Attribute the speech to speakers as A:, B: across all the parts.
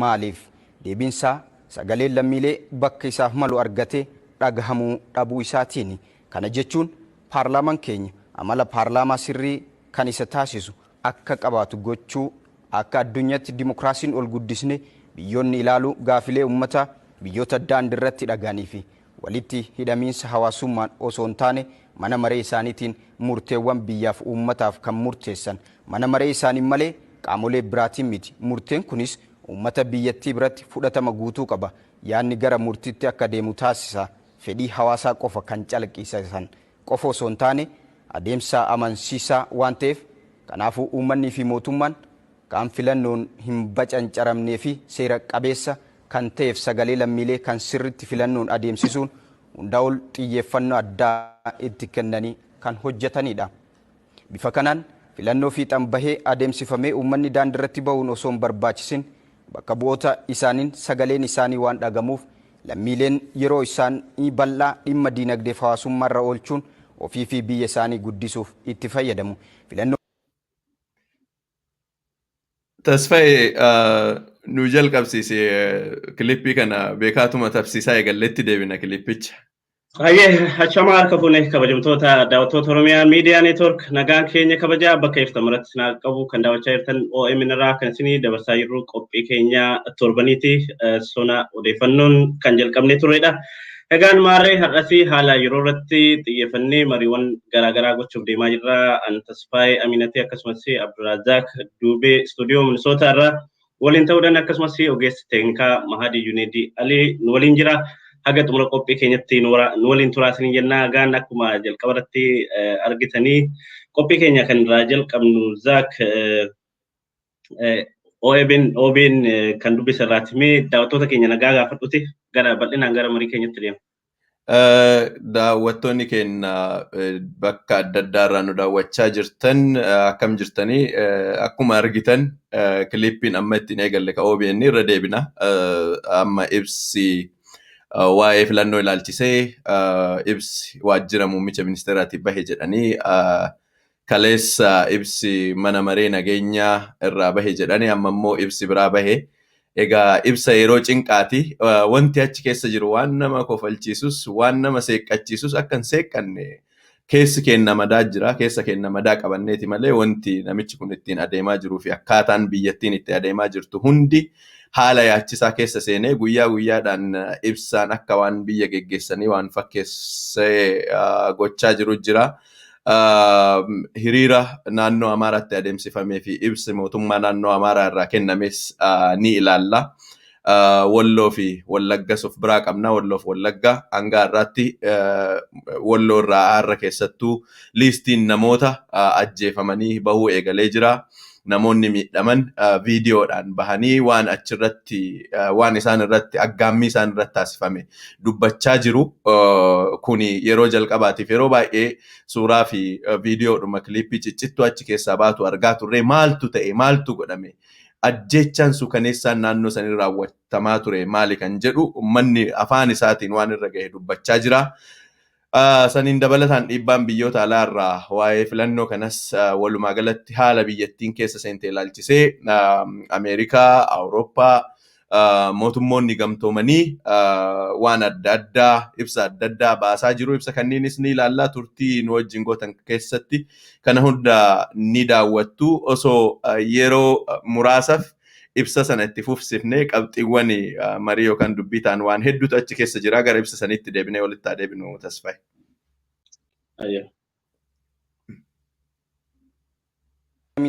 A: maaliif? Deebiinsaa sagaleen lammiilee bakka isaaf malu argatee dhagahamuu dhabuu isaatiin. Kana jechuun paarlaamaan keenya amala paarlaamaa sirrii kan isa taasisu akka qabaatu gochuu, akka addunyaatti dimokiraasiin ol guddisne biyyoonni ilaalu gaafilee uummataa biyyoota daandii irratti dhaganii fi walitti hidhamiinsa hawaasummaan osoo hin taane mana maree isaaniitiin murteewwan biyyaaf uummataaf kan murteessan mana maree isaanii malee qaamolee biraatiin miti. Murteen kunis uummata biyyattii biratti fudhatama guutuu qaba. Yaanni gara murtiitti akka deemu taasisa. Fedhii hawaasaa qofa kan calaqqisan qofa osoo hin taane adeemsa amansiisaa waan ta'eef kanaafuu uummanni fi mootummaan kan filannoon hin bacancaramnee fi seera qabeessa kan ta'eef sagalee lammiilee kan sirriitti filannoon adeemsisuun hundaa ol xiyyeeffannoo addaa itti kennanii kan hojjetanidha. Bifa kanaan filannoo fiixaan bahee adeemsifamee uummanni daandii irratti bahuun osoo hin barbaachisin bakka bu'oota isaaniin sagaleen isaanii waan dhagamuuf lammiileen yeroo isaan bal'aa dhimma diinagdee hawaasummaa irra oolchuun ofii fi biyya isaanii guddisuuf itti fayyadamu. Filannoo
B: Tasfaa'ee nu jalqabsiise kilippii kana beekaatuma tabsiisaa eegalleetti deebina kilippicha.
C: Achamaa harka fuune kabajamtoota daawwattoota Oromiyaa Miidiyaa Neetwoork nagaan keenya kabajaa bakka iftamarratti na qabu kan daawwachaa jirtan OMN irraa kan isinii dabarsaa jirru qophii keenya torbaniiti sona odeeffannoon kan jalqabnee turredha. Egaan maarree har'asi haala yeroo irratti xiyyeeffannee mariiwwan garaagaraa gochuuf deemaa jirra. An Tasfaa'ee Aminatee akkasumas Abdurazaak Duubee istuudiyoo Minisootaa irraa waliin ta'uudhaan akkasumas ogeessi teeknikaa Mahadii Yuneedii Alii nu waliin jira. Haga xumura qophii keenyatti nu waliin turaasin jennaa. Egaan akkuma jalqaba irratti argitanii qophii keenya kan irraa jalqabnu Zaak OBN kan dubbisa irraati mee daawwattoota keenya nagaa gaafadhuti gara bal'inaan gara marii keenyatti deema.
B: Daawwattoonni keenya bakka adda addaa irraa nu daawwachaa jirtan akkam jirtanii akkuma argitan kilippiin amma ittiin eegalle ka OBN irra deebina. Amma ibsi waa'ee filannoo ilaalchisee ibsi waajjira muummicha ministeeraatiif bahe jedhanii kaleessa ibsi mana maree nageenyaa irraa bahe jedhanii amma immoo ibsi biraa bahe. Egaa ibsa yeroo cinqaati wanti achi keessa jiru waan nama kofalchiisus waan nama seeqqachiisus akka hin seeqqanne keessi keenya madaa jira. Keessa keenya madaa qabanneeti malee wanti namichi kun ittiin adeemaa jiruu fi akkaataan biyyattiin itti adeemaa jirtu hundi haala yaachisaa keessa seenee guyyaa guyyaadhaan ibsaan akka waan biyya geggeessanii waan fakkeessee gochaa jiru jira. Hiriira naannoo Amaaraatti adeemsifamee fi ibsi mootummaa naannoo Amaaraa irraa kennames ni ilaalla. Walloo fi Wallaggas of biraa qabna. Walloo fi Wallagga hanga irraatti Walloo irraa har'a keessattuu liistiin namoota ajjeefamanii bahuu eegalee jira. Namoonni miidhaman viidiyoodhaan bahanii waan achirratti waan isaan irratti aggaammii isaan irratti taasifame dubbachaa jiru. Kuni yeroo jalqabaatiif yeroo baay'ee suuraa fi viidiyoodhuma kilippii ciccittuu achi keessaa baatu argaa turre maaltu ta'e maaltu godhame ajjechaan suukaneessaan naannoo sanii raawwatamaa ture maali kan jedhu uummanni afaan isaatiin waan irra gahe dubbachaa jira. Saniin dabalataan dhiibbaan biyyoota alaa irraa waa'ee filannoo kanas walumaa galatti haala biyyattiin keessa seentee ilaalchisee Ameerikaa, Awurooppaa mootummoonni gamtoomanii waan adda addaa ibsa adda addaa baasaa jiru. Ibsa kanniinis ni ilaallaa turtii nu wajjin gootan keessatti kana hunda ni daawwattu. Osoo yeroo muraasaaf ibsa sana itti fufsifnee qabxiiwwan marii yookaan dubbii ta'an waan hedduutu achi keessa jira. Gara ibsa saniitti deebinee walitti adeemnu Tasfaa'ee.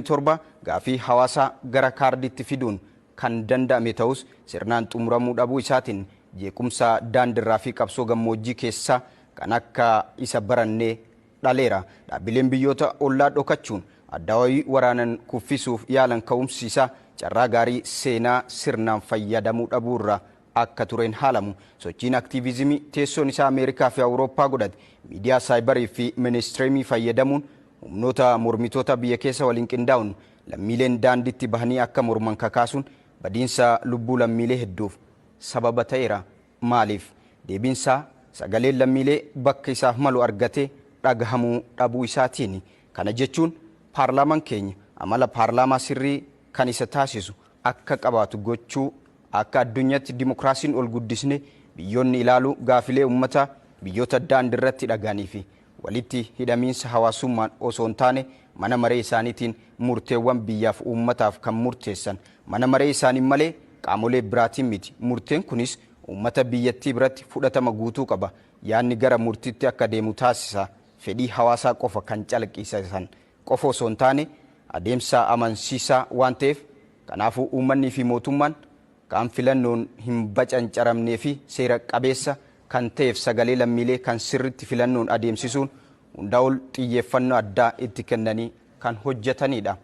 A: torba gaafii hawaasaa gara kaardiitti fiduun kan danda'ame ta'us sirnaan xumuramuu dhabuu isaatiin jeequmsa daandirraa fi qabsoo gammoojjii keessaa kan akka isa barannee dhaleera. Dhaabbileen biyyoota ollaa dhokachuun addaawii waraanan kuffisuuf yaalan ka'umsiisaa carraa gaarii seenaa sirnaan fayyadamuu dhabuurraa akka tureen haalamu. Sochiin aktiivizimii teessoon isaa Ameerikaa fi Awurooppaa godhate miidiyaa saayibarii fi ministeemii fayyadamuun humnoota mormitoota biyya keessa waliin qindaa'uun lammiileen daandiitti bahanii akka morman kakaasuun badiinsa lubbuu lammiilee hedduuf sababa ta'eera. Maaliif? Deebiinsaa sagaleen lammiilee bakka isaaf malu argatee dhagahamuu dhabuu isaatiin. Kana jechuun paarlaamaan keenya amala paarlaamaa sirrii kan isa taasisu akka qabaatu gochuu, akka addunyaatti dimokiraasiin ol guddisne biyyoonni ilaalu gaafilee uummata biyyoota daandii irratti dhaga'anii fi walitti hidhamiinsa hawaasummaan osoo hin taane mana maree isaaniitiin murteewwan biyyaaf uummataaf kan murteessan mana maree isaanii malee qaamolee biraatiin miti. Murteen kunis uummata biyyattii biratti fudhatama guutuu qaba. Yaanni gara murtiitti akka deemu taasisa. Fedhii hawaasaa qofa kan calaqqisan qofa osoo hin taane adeemsa amansiisaa waan ta'eef kanaafuu uummanni fi mootummaan kan filannoon hin bacancaramnee fi seera qabeessa kan ta'eef sagalee lammiilee kan sirriitti filannoon adeemsisuun hundaa ol xiyyeeffannoo addaa itti kennanii kan hojjetanidha.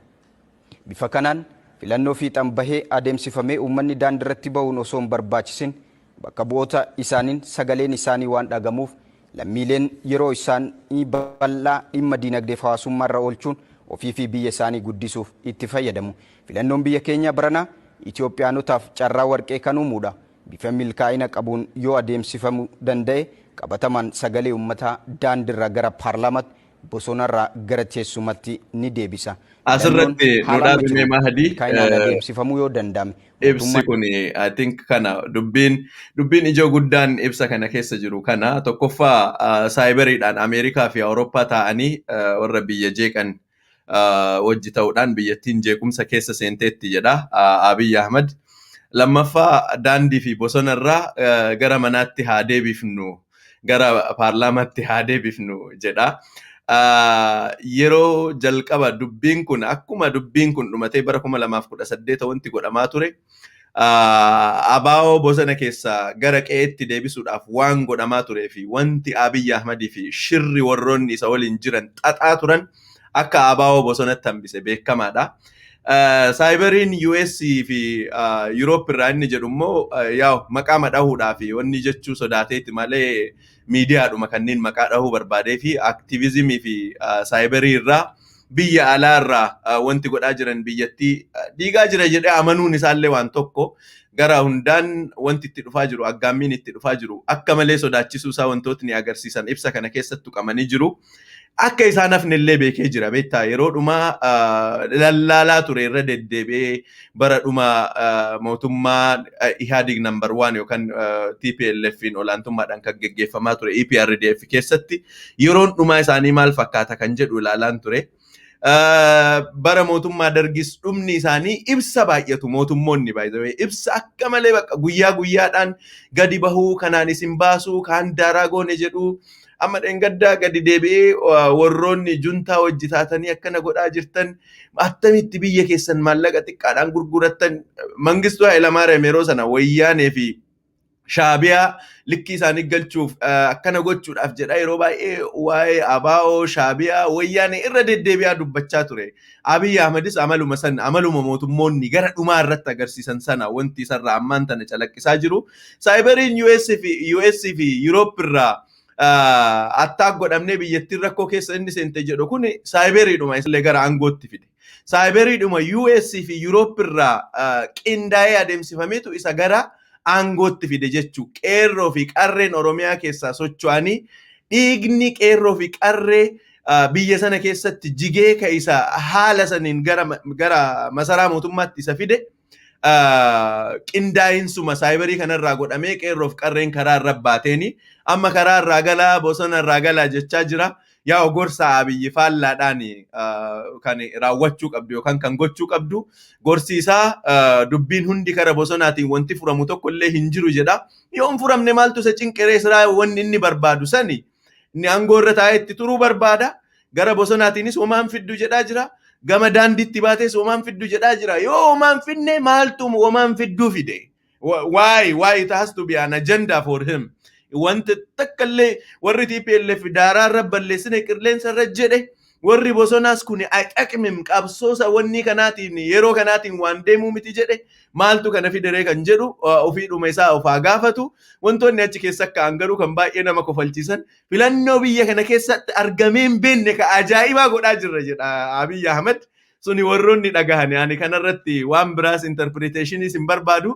A: Bifa kanaan filannoo fiixaan bahee adeemsifamee uummanni daandii irratti bahuun osoo hin barbaachisin bakka bu'oota isaaniin sagaleen isaanii waan dhagamuuf lammiileen yeroo isaanii bal'aa dhimma diinagdee fi hawaasummaa irra oolchuun ofii fi biyya isaanii guddisuuf itti fayyadamu. Filannoon biyya keenya baranaa Itoophiyaanotaaf carraa warqee kan uumuudha. Bifa milkaa'ina qabuun yoo adeemsifamuu danda'e qabatamaan sagalee uummataa daandiirraa gara paarlaamaatti bosonarraa gara teessumatti ni deebisa.
B: Asirratti Nudhaabimee Mahadii
A: adeemsifamuu yoo danda'ame.
B: Ibsi kun I think kana dubbiin ijoo guddaan ibsa kana keessa jiru kana tokkoffaa saayiberiidhaan Ameerikaa fi Awurooppaa taa'anii warra biyya jeeqan wajji ta'uudhaan biyyattiin jeequmsa keessa seenteetti jedha Abiy Ahmad. Lammaffaa daandii fi bosonarraa gara manaatti haa deebifnu gara paarlaamaatti haa deebifnu jedha. Yeroo jalqaba dubbiin kun akkuma dubbiin kun dhumatee bara 2018 wanti godhamaa ture abaa'oo bosona keessaa gara qe'eetti deebisuudhaaf waan godhamaa turee fi wanti Abiy Ahmadii fi shirri warroonni isa waliin jiran xaxaa turan akka abaa'oo bosonatti hambise beekamaadha. Saayiberiin US fi Europe irraa inni jedhu immoo maqaa madhahuudhaa fi wanni jechuu sodaateetti malee miidiyaadhuma kanneen maqaa dhahuu barbaadee fi aktiivizimii fi saayiberii irraa biyya alaa irraa wanti godhaa jiran biyyattii dhiigaa jira jedhee amanuun isaallee waan tokko gara hundaan wanti itti dhufaa jiru aggaammiin itti dhufaa jiru akka malee sodaachisuu isaa wantootni agarsiisan ibsa kana keessatti tuqamanii jiru. Akka isaan hafnellee beekee jira beektaa yeroo dhumaa lallaalaa ture irra deddeebi'ee bara dhumaa mootummaa Ihaadig number 1 yookaan TPLFin olaantummaadhaan kan geggeeffamaa ture EPRDF keessatti yeroon dhumaa isaanii maal fakkaata kan jedhu ilaalaan ture. Bara mootummaa Dargis dhumni isaanii ibsa baay'atu mootummoonni baay'ee ibsa akka malee bakka guyyaa guyyaadhaan gadi bahuu kanaan isin baasuu kaan daaraa goone jedhu. Amma dhengaddaa gadi deebi'ee warroonni juntaa hojjetaatanii akkana godhaa jirtan attamitti biyya keessan maallaqa xiqqaadhaan gurgurattan Mangistuu Hayilamaariyaam yeroo sana wayyaanee fi shaabiyaa likkii isaanii galchuuf akkana gochuudhaaf jedha yeroo baay'ee waa'ee abaa'oo shaabiyaa wayyaanee irra deddeebi'aa dubbachaa ture. Abiy Ahmadis amaluma mootummoonni gara dhumaa irratti agarsiisan sana wanti isarraa ammaan tana calaqqisaa jiru. Saayiberiin US fi Europe irraa attaak godhamnee biyyattiin rakkoo keessa inni seente jedhu kun saayiberiidhuma illee gara aangootti fide. Saayiberiidhuma US fi Europe irraa qindaa'ee adeemsifameetu isa gara aangootti fide jechuu. Qeerroo fi qarreen Oromiyaa keessaa socho'anii dhiigni qeerroo fi qarree biyya sana keessatti jigee ka isa haala saniin gara masaraa mootummaatti isa fide. Qindaa'insuma saayiberii kanarraa godhamee qeerroof qarreen karaa irra baateeni amma karaa irraa galaa bosona irraa galaa jechaa jira. Yaa gorsa Abiyyi faallaadhaan kan raawwachuu qabdu yookaan kan gochuu qabdu gorsi isaa dubbiin hundi kara bosonaatiin wanti furamu tokko illee hin jiru jedha. Yoo hin furamne maaltu isa cinqiree siraa wanni inni barbaadu sani inni aangoo irra taa'ee itti turuu barbaada. Gara bosonaatiinis homaan fiddu jedhaa jira. Gama daandiitti baatees homaan fiddu jedhaa jira. Yoo homaan fidne maaltu homaan fidduu fide? Why it has to be an agenda for him? Wanti takkallee warri TPLF daaraa irra balleessine qilleensa irra jedhe warri bosonaas kun aqaqmim qabsoosa wanni kanaatiin yeroo kanaatiin waan deemuu miti jedhe maaltu kana fidere kan jedhu ofiidhuma isaa ofaa gaafatu. Wantoonni achi keessa akka angaruu kan baay'ee nama kofalchiisan filannoo biyya kana keessatti argamee hin beekne ka ajaa'ibaa godhaa jirra jedha Abiy Ahmed. Suni warroonni dhagahan ani kanarratti waan biraas interpretationis hin barbaadu.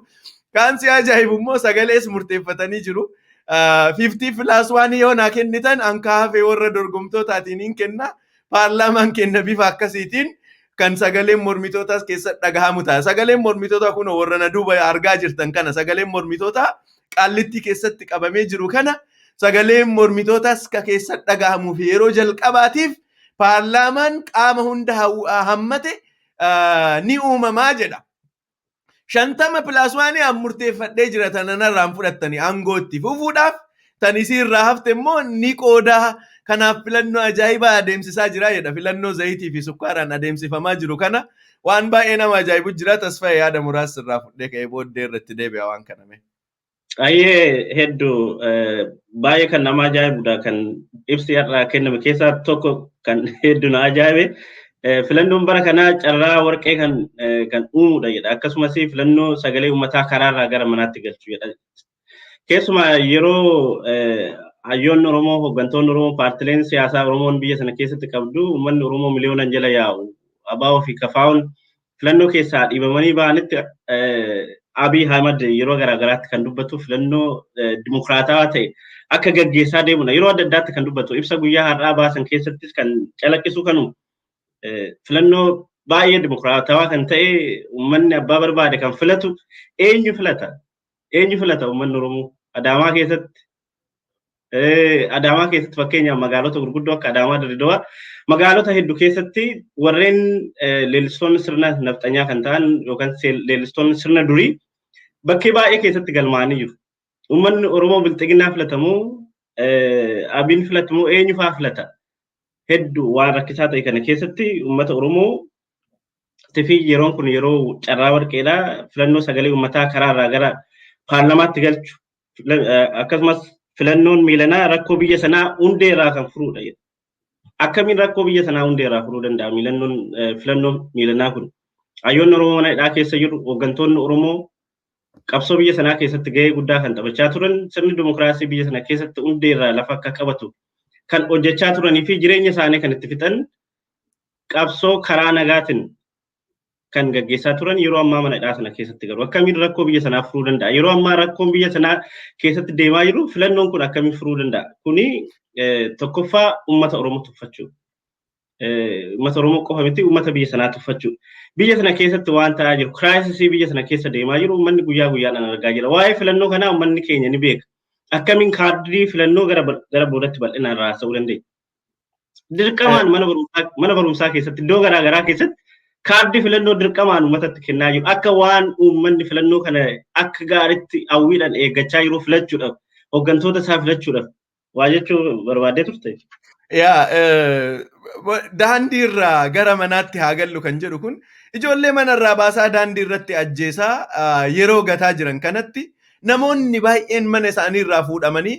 B: Kaan si ajaa'ibu immoo sagalees murteeffatanii jiru. 50+1 yoo naa kennitan anka hafe warra dorgomtootaatiin hin kenna. Paarlaamaan kenna bifa akkasiitiin kan sagaleen mormitootaas keessatti dhagahamu ta'a. Sagaleen mormitootaa kun warra na duuba argaa jirtan kana sagaleen mormitootaa Qaallittii keessatti qabamee jiru kana sagaleen mormitootaas ka keessatti dhagahamuu fi yeroo jalqabaatiif paarlaamaan qaama hunda hammate ni uumamaa jedha. 50+1 murteeffadhee jira tananarraan fudhattanii aangootti fufuudhaaf tan isiirraa hafte immoo ni qoodaa. Kanaaf filannoo ajaa'ibaa adeemsisaa jira jedha. Filannoo zayitii fi sukkaaraan adeemsifamaa jiru kana waan baay'ee nama ajaa'ibu jira. Tasfaa'ee yaada muraasa irraa fudhee ka'ee booddee irratti deebi'a waan kaname.
C: Baay'ee hedduu baay'ee kan nama ajaa'ibudha. Kan ibsi irraa kenname keessaa tokko kan hedduu na ajaa'ibe. Filannoon bara kanaa carraa warqee kan uumudha jedha. Akkasumas filannoo sagalee uummataa karaarraa gara manaatti galchu jedha. Keessumaa yeroo hayyoonni Oromoo, hooggantoonni Oromoo, paartileen siyaasaa Oromoon biyya sana keessatti qabdu, uummanni Oromoo miliyoonaan jala yaa'u, ABO fi KFO'n filannoo keessaa dhiibamanii ba'anitti Abiy Ahmed yeroo garaagaraatti kan dubbatu filannoo dimokiraatawaa ta'e akka gaggeessaa deemudha. Yeroo adda addaatti kan dubbatu ibsa guyyaa har'aa baasan keessattis kan calaqqisu kanuma. Filannoo baay'ee dimokiraatawaa kan ta'e uummanni abbaa barbaade kan filatu eenyu filata? Eenyu filata uummanni Oromoo? Adaamaa keessatti fakkeenyaaf magaalota gurguddoo akka Adaamaa, Dirredawaa magaalota hedduu keessatti warreen leellistoonni sirna nafxanyaa kan ta'an yookaan leellistoonni sirna durii bakkee baay'ee keessatti galmaa'anii jiru. Uummanni Oromoo bilxiginaa filatamu, Abiin filatamu, eenyu fa'aa filata? Hedduu waan rakkisaa ta'e kana keessatti uummata Oromoo fi yeroon kun yeroo carraa warqeedha. Filannoo sagalee uummataa karaarraa gara paarlamaatti galchu akkasumas filannoon miilanaa rakkoo biyya sanaa hundeerraa kan furuudha. Akkamiin rakkoo biyya sanaa hundeerraa furuu danda'a filannoon miilanaa kun? Hayyoonni Oromoo mana hidhaa keessa jiru, hooggantoonni Oromoo qabsoo biyya sanaa keessatti gahee guddaa kan taphachaa turan, sirni dimokiraasii biyya sana keessatti hundeerraa lafa akka qabatu kan hojjechaa turanii fi jireenya isaanii kan itti fixan qabsoo karaa nagaatiin kan gaggeessaa turan yeroo ammaa mana hidhaa sana keessatti garuu akkamiin rakkoo biyya sanaa furuu danda'a? Yeroo ammaa rakkoon biyya sanaa keessatti deemaa jiru filannoon kun akkamiin furuu danda'a? Kuni tokkoffaa uummata Oromoo tuffachuu. Uummata Oromoo qofa miti uummata biyya sanaa tuffachuu. Biyya sana keessatti waan ta'aa jiru, kiraayisisii biyya sana keessa deemaa jiru uummanni guyyaa guyyaan argaa jira. Waa'ee filannoo kanaa uummanni keenya ni beeka. Akkamiin kaardii filannoo gara boodatti bal'inaan raasa'uu dandeenya? Dirqamaan mana barumsaa keessatti iddoo garaagaraa keessatti kaardii filannoo dirqamaan uummatatti kennaa jiru. Akka waan uummanni filannoo kana akka gaariitti hawwiidhaan eeggachaa jiru filachuudhaaf, hooggantoota isaa filachuudhaaf waa jechuu barbaadee turte.
B: Daandii irraa gara manaatti haa gallu kan jedhu kun ijoollee manarraa baasaa daandii irratti ajjeesaa yeroo gataa jiran kanatti namoonni baay'een mana isaanii irraa fuudhamanii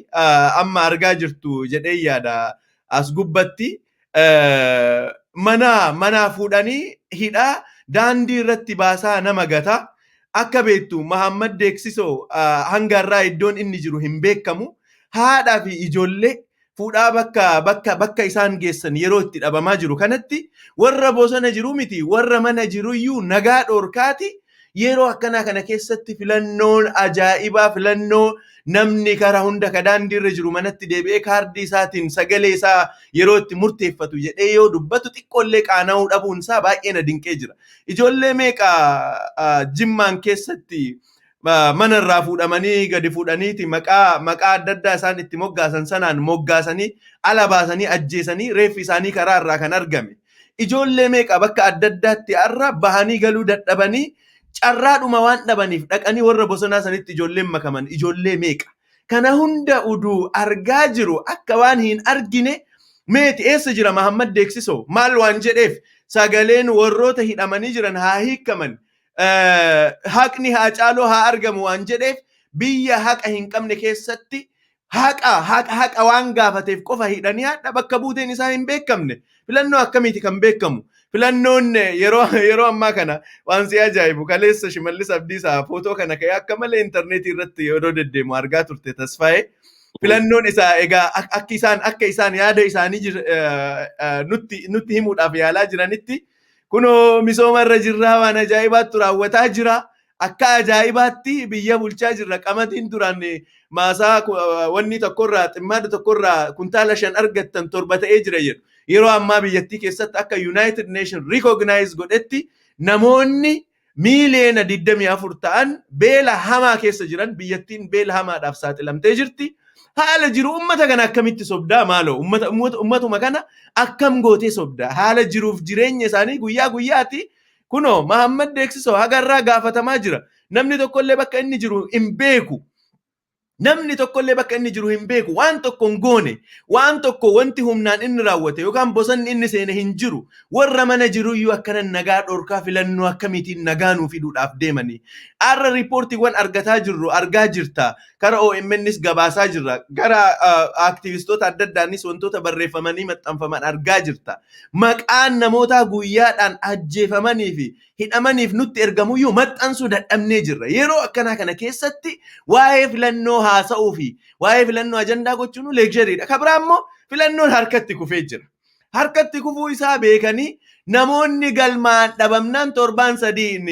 B: amma argaa jirtu jedhee yaada as gubbatti mana fuudhanii hidhaa daandii irratti baasaa nama gataa. Akka beektu Mahammad Deeksisoo hanga irraa iddoon inni jiru hin beekamu. Haadhaa fi ijoollee fuudhaa bakka isaan geessan yeroo itti dhabamaa jiru kanatti warra bosona jiru miti warra mana jiruyyuu nagaa dhoorkaati. Yeroo akkanaa kana keessatti filannoon ajaa'ibaa filannoo namni karaa hunda ka daandii irra jiru manatti deebi'ee kaardii isaatiin sagalee isaa yeroo itti murteeffatu jedhee yoo dubbatu xiqqoollee qaana'uu dhabuun isaa baay'ee na dinqee jira. Ijoollee meeqa Jimmaan keessatti manarraa fuudhamanii gadi fuudhaniiti maqaa adda addaa isaan itti moggaasan sanaan moggaasanii ala baasanii ajjeesanii reeffi isaanii karaa irraa kan argame. Ijoollee meeqa bakka adda addaatti har'a bahanii galuu dadhabanii carraadhuma waan dhabaniif dhaqanii warra bosonaa sanitti ijoolleen makaman ijoollee meeqa? Kana hunda uduu argaa jiru akka waan hin argine meeti eessa jira Mahammad Deeksisoo? Maal waan jedheef sagaleen warroota hidhamanii jiran haa hiikaman. Haqni haa caaloo haa argamu waan jedheef biyya haqa hin qabne keessatti haqa waan gaafateef qofa hidhanii hadha bakka buuteen isaa hin beekamne. Filannoo akkamiiti kan beekamu? Filannoon yeroo ammaa kana waan si ajaa'ibu kaleessa Shimallis Abdiisaa footoo kana ka'ee akka malee intarneetii irratti yeroo deddeemu argaa turte Tasfaayee. Filannoon isaa egaa akka isaan yaada isaanii nutti himuudhaaf yaalaa jiranitti kunoo misooma irra jirraa waan ajaa'ibaatti raawwataa jira. Akka ajaa'ibaatti biyya bulchaa jirra. Qamatiin duraan maasaa wanni tokkorraa ximmaada tokkorraa kuntaala 5 argattan 7 ta'ee jira jedhu. yeroo ammaa biyyattii keessatti akka United Nation recognize godhetti namoonni miiliyoona 24 ta'an beela hamaa keessa jiran, biyyattiin beela hamaadhaaf saaxilamtee jirti. Haala jiru ummata kana akkamitti sobdaa maaloo ummatuma kana akkam gootee sobdaa haala jiruuf jireenya isaanii guyyaa guyyaati. Kunoo Mahammad Deeksisoo hagarraa gaafatamaa jira. Namni tokkollee bakka inni jiru hin beeku. Namni tokkollee bakka inni jiru hin beeku. Waan tokko hin goone, waan tokko wanti humnaan inni raawwate yookaan bosonni inni seene hin jiru. Warra mana jiruyyuu akkana nagaa dhorkaa filannoo akkamiitiin nagaa nuu fiduudhaaf deemanii. Arra riipoortiiwwan argataa jirru argaa jirta. Kara OMNs gabaasaa jirra. Gara aktivistoota adda addaanis wantoota barreeffamanii maxxanfaman argaa jirta. Maqaan namoota guyyaadhaan ajjeefamanii fi hidhamaniif nutti ergamuyyuu maxxansuu dadhabnee jirra. Yeroo akkanaa kana keessatti waa'ee filannoo haasa'uu fi waa'ee filannoo ajandaa gochuun leekchariidha. Kabira immoo filannoon harkatti kufee jira. Harkatti kufuu isaa beekanii namoonni galmaan dhabamnaan torbaan sadiin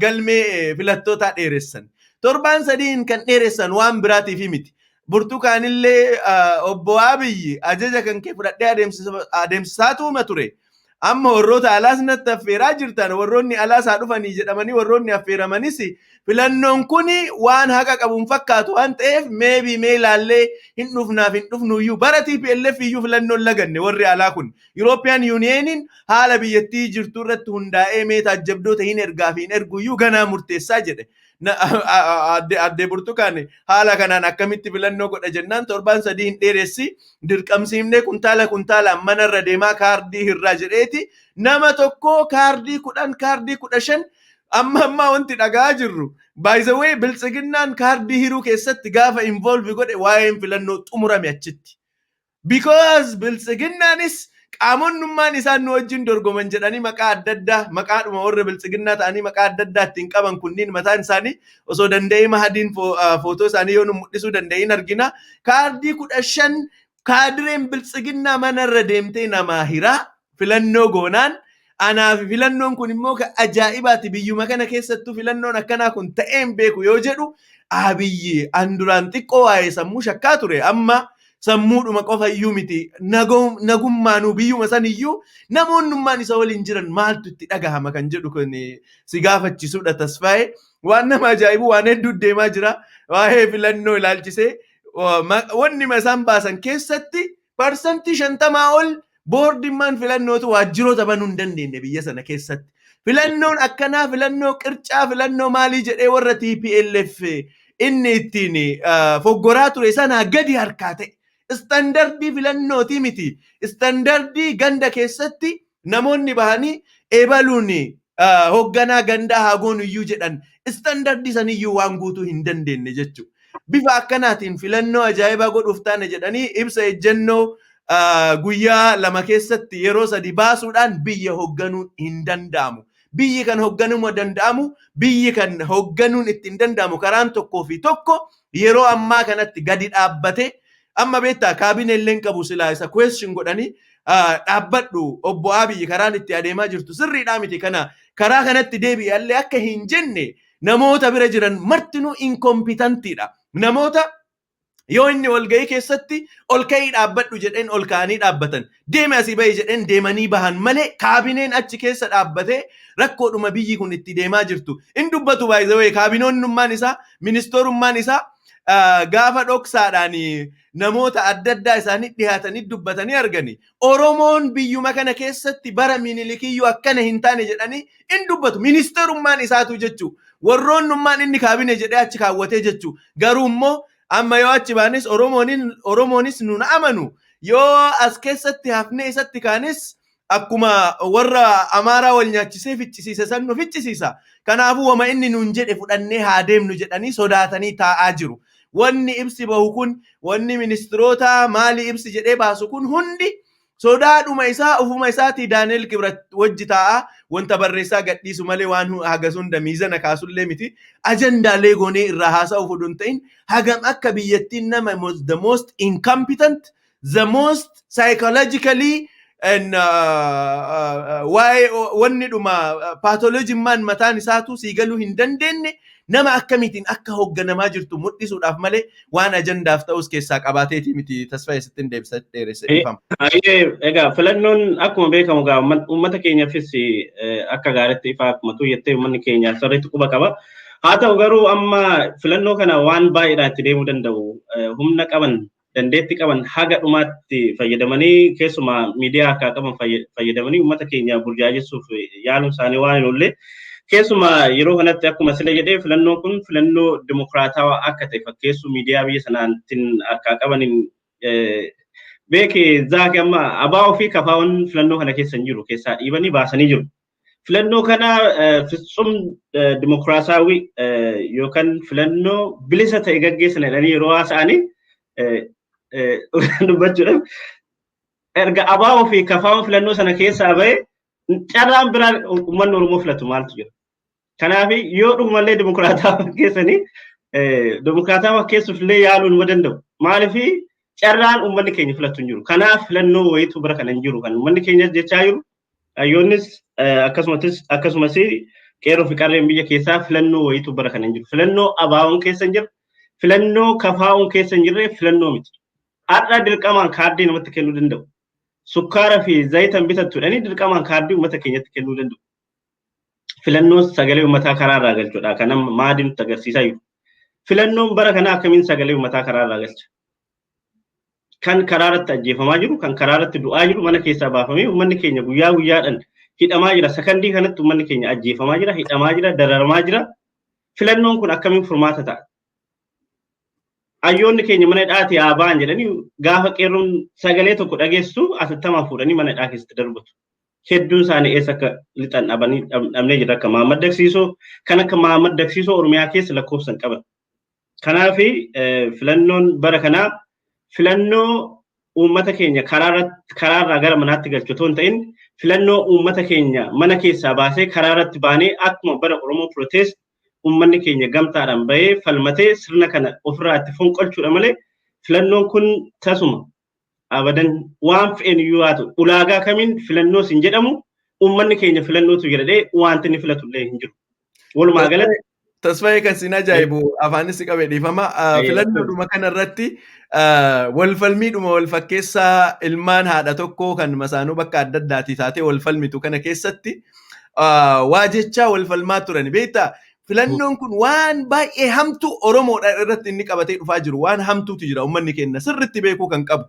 B: galmee filattootaa dheeressan. Torbaan sadiin kan dheeressan waan biraatiif miti. Burtukaanillee obbo Abiyyi ajaja kan kee fudhadhee adeemsisaa tuuma ture. Amma warroota alaas natti affeeraa jirtan, warroonni alaasaa dhufanii jedhamanii warroonni affeeramanis filannoon kuni waan haqa qabuun fakkaatu waan ta'eef mee ilaallee hin dhufnaaf hin dhufnuyyuu bara TPLF iyyuu filannoon laganne warri alaa kun. European Unioniin haala biyyattii jirtu irratti hundaa'ee mee taajjabdoota hin ergaa fi hin erguyyuu ganaa murteessaa jedhe. Adde Burtukaan haala kanaan akkamitti filannoo godha jennaan torbaan sadii hin dheeressi dirqamsiifnee kuntaala manarra deemaa kaardii hirraa jedheeti nama tokko kaardii 10 kaardii 15 amma wanti dhagaa jirru by the way biltsiginnaan kaardii hiruu keessatti gaafa involve godhe waa'een filannoo xumurame achitti because biltsiginnaanis qaamonnummaan isaan nu wajjin dorgoman jedhanii maqaa adda addaa maqaadhuma warra biltsiginnaa ta'anii maqaa adda addaa ittiin qaban kunniin mataan isaanii osoo danda'ee mahadiin footoo isaanii yoo nu mul'isuu danda'in argina. Kaardii 15 kaadireen biltsiginnaa manarra deemtee namaa hiraa filannoo goonaan anaaf filannoon kun immoo ajaa'ibaati biyyuma kana keessattuu filannoon akkanaa kun ta'een beeku yoo jedhu Abiyyi anduraan xiqqoo waa'ee sammuu shakkaa ture amma sammuudhuma qofa iyyuu miti nagummaanuu biyyuma san iyyuu namoonnummaan isa waliin jiran maaltu itti dhagahama kan jedhu kun si gaafachisuudha Tasfaayee. Waan nama ajaa'ibu waan hedduu deemaa jira waa'ee filannoo ilaalchisee wanni isaan baasan keessatti parsantii 50 ol boordimmaan filannootu waajjiroota banuu hin dandeenye biyya sana keessatti. Filannoon akkanaa filannoo qircaa filannoo maalii jedhee warra TPLF inni ittiin foggoraa ture sana gadi harkaa ta'e. Standardii filannooti miti. Standardii ganda keessatti namoonni bahanii eebaluun hoogganaa gandaa haagoon iyyuu jedhan standardii saniyyuu waan guutuu hin dandeenye jechuudha. Bifa akkanaatiin filannoo ajaa'ibaa godhuuf taane jedhanii ibsa ejjennoo guyyaa 2 keessatti yeroo 3 baasuudhaan biyya hoogganuun hin danda'amu. Biyyi kan hoogganuu danda'amu biyyi kan hoogganuun ittiin danda'amu karaan tokkoo fi tokko yeroo ammaa kanatti gadi dhaabbate amma beektaa kaabineelleen qabu silaa isa question godhanii dhaabbadhu obbo Abiyyi karaan itti adeemaa jirtu sirriidhaa miti kana karaa kanatti deebi'allee akka hin jenne namoota bira jiran martinuu incompetentidha. Namoota yoo inni walgahii keessatti ol ka'ii dhaabbadhu jedheen ol ka'anii dhaabbatan deeme asii bahi jedheen deemanii bahan malee kaabineen achi keessa dhaabbatee rakkoodhuma biyyi kun itti deemaa jirtu in dubbatu by the way kaabinoonnummaan isaa ministoorummaan isaa gaafa dhoksaadhaan namoota adda addaa isaanii dhiyaatanii dubbatanii argani. Oromoon biyyuma kana keessatti bara Minilikiyyuu akkana hin taane jedhanii in dubbatu ministeerummaan isaatu jechuu warroonnummaan inni kaabine jedhee achi kaawwatee jechuu garuu immoo amma yoo achi baanis Oromoonis nuna amanu yoo as keessatti hafnee isatti kaanis akkuma warra Amaaraa wal nyaachisee ficcisiise san nu ficcisiisa. Kanaafuu wama inni nuun jedhe fudhannee haa deemnu jedhanii sodaatanii taa'aa jiru. Wanni ibsi bahu kun wanni ministeerota maali ibsi jedhee baasu kun hundi sodaadhuma isaa ufuma isaatii Daani'el Kibrat wajji taa'aa wanta barreessaa gadhiisu malee waan hagasuun damiizana kaasullee miti ajandaalee goonee irraa haasa'uuf oduu ta'in hagam akka biyyattiin nama the most incompetent the most psychologically and wanni dhuma paatolojimmaan mataan isaatu sii galuu hin dandeenye nama akkamiitiin akka hoogganamaa jirtu mul'isuudhaaf malee waan ajandaaf ta'us keessaa qabaateeti miti. Tasfaayee sittiin deebisa dheeressa ifama.
C: Egaa filannoon akkuma beekamu gaa uummata keenyaafis akka gaariitti ifaa akkuma jettee uummanni keenya sirriitti quba qaba. Haa ta'u garuu amma filannoo kana waan baay'eedhaan itti deemuu danda'u humna qaban dandeetti qaban haga dhumaatti fayyadamanii keessumaa miidiyaa akka qaban fayyadamanii uummata keenya burjaajessuuf yaaluun isaanii waan hin oolle keessumaa yeroo kanatti akkuma sila jedhee filannoon kun filannoo dimokiraatawaa akka ta'e fakkeessuu miidiyaa biyya sanaatiin akka qabaniin beekee zaaki amma abaa ofii kafaawwan filannoo kana keessa hin jiru keessaa dhiibanii baasanii jiru. Filannoo kana fitsum dimokiraatawii yookaan filannoo bilisa ta'e gaggeessan jedhanii yeroo haasa'anii dubbachuudhaaf erga abaa ofii kafaawwan filannoo sana keessaa ba'e carraan biraa uummanni Oromoo filatu maaltu jira. Kanaaf yoo dhugumallee dimokiraatawaa keessanii dimokiraatawaa keessuuf illee yaaluu numa danda'u. Maaliif carraan uummanni keenya filatu hin jiru. Kanaaf filannoo wayiitu bira kana hin jiru kan uummanni keenya jechaa jiru. Ayyoonnis akkasumas qeerroo fi qarreen biyya keessaa filannoo wayiitu bira kana hin jiru. Filannoo abaawwan keessa hin jiru. Filannoo kafaa'uun keessa hin jirre filannoo miti. Har'a dirqamaan kaardii namatti kennuu danda'u. Sukkaara fi zayitan bitattuudhaanii dirqamaan kaardii uummata keenyatti kennuu danda'u. Filannoon sagalee uummataa karaa irraa galchuudha. Kan amma maadii nutti agarsiisaa jiru. Filannoon bara kana akkamiin sagalee uummataa karaa irraa galcha? Kan karaa irratti ajjeefamaa jiru, kan karaa irratti du'aa jiru mana keessaa baafamee uummanni keenya guyyaa guyyaadhaan hidhamaa jira. Sakandii kanatti uummanni keenya ajjeefamaa jira, hidhamaa jira, dararamaa jira. Filannoon kun akkamiin furmaata ta'a? Ayyoonni keenya mana hidhaatti haa ba'an jedhanii gaafa qeerroon sagalee tokko dhageessu asittamaa fuudhanii mana hidhaa keessatti darbatu. Hedduun isaanii eessa akka lixan dhabnee jira akka Mahammad Dagsiisoo kan akka Mahammad Dagsiisoo Oromiyaa keessa lakkoofsan qaban. Kanaaf filannoon bara kanaa filannoo uummata keenya karaarraa gara manaatti galchu otoo hin ta'in filannoo uummata keenya mana keessaa baasee karaarratti baanee akkuma bara Oromoo Protest uummanni keenya gamtaadhaan bahee falmatee sirna kana ofirraa itti fonqolchuudha malee filannoon kun tasuma abadan waan fe'een iyyuu haa ta'u ulaagaa kamiin filannoo hin jedhamu uummanni keenya filannootu jedhee wanti inni filatu illee hin jiru. Walumaa galatti
B: Tasfaayee kan sin ajaa'ibu afaanis qabee dhiifama. Filannoodhuma kanarratti walfalmiidhuma wal fakkeessaa ilmaan haadha tokkoo kan masaanuu bakka adda addaatii taatee walfalmitu kana keessatti waa jechaa walfalmaa turan. Beektaa filannoon kun waan baay'ee hamtuu Oromoodha irratti inni qabatee dhufaa jiru. Waan hamtuutu jira uummanni keenya sirriitti beekuu kan qabu.